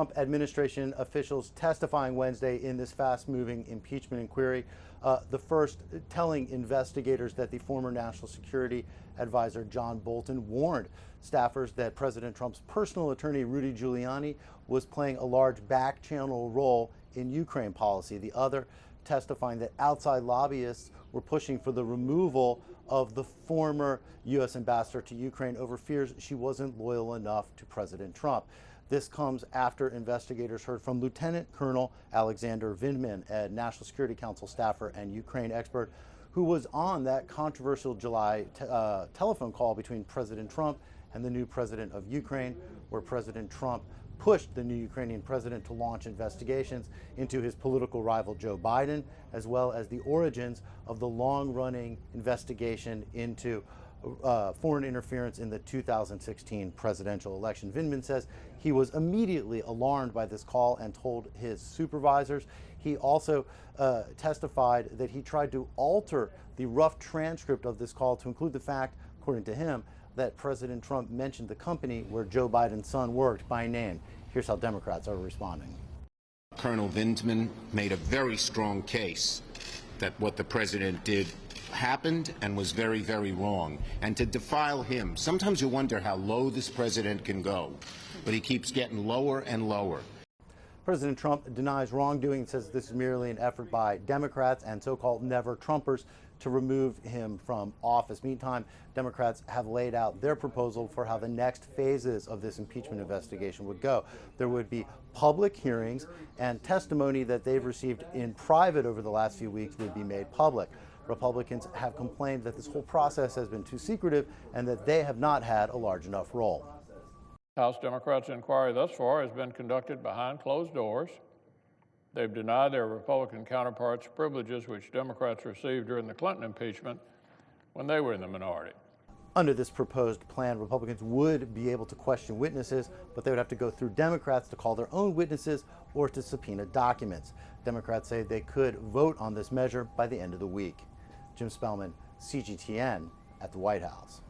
Trump administration officials testifying Wednesday in this fast-moving impeachment inquiry. The first telling investigators that the former national security advisor John Bolton warned staffers that President Trump's personal attorney Rudy Giuliani was playing a large back-channel role in Ukraine policy. The other testifying that outside lobbyists were pushing for the removal of the former U.S. ambassador to Ukraine over fears she wasn't loyal enough to President Trump. This comes after investigators heard from Lieutenant Colonel Alexander Vindman, a National Security Council staffer and Ukraine expert, who was on that controversial July telephone call between President Trump and the new president of Ukraine, where President Trump pushed the new Ukrainian president to launch investigations into his political rival Joe Biden, as well as the origins of the long-running investigation into foreign interference in the 2016 presidential election. Vindman says he was immediately alarmed by this call and told his supervisors. He also testified that he tried to alter the rough transcript of this call to include the fact, according to him, that President Trump mentioned the company where Joe Biden's son worked by name. Here's how Democrats are responding. Colonel Vindman made a very strong case that what the president did happened and was very, very wrong. And to defile him, sometimes you wonder how low this president can go, but he keeps getting lower and lower. President Trump denies wrongdoing and says this is merely an effort by Democrats and so-called never-Trumpers to remove him from office. Meantime, Democrats have laid out their proposal for how the next phases of this impeachment investigation would go. There would be public hearings, and testimony that they've received in private over the last few weeks would be made public. Republicans have complained that this whole process has been too secretive and that they have not had a large enough role. House Democrats' inquiry thus far has been conducted behind closed doors. They've denied their Republican counterparts privileges which Democrats received during the Clinton impeachment when they were in the minority. Under this proposed plan, Republicans would be able to question witnesses, but they would have to go through Democrats to call their own witnesses or to subpoena documents. Democrats say they could vote on this measure by the end of the week. Jim Spellman, CGTN, at the White House.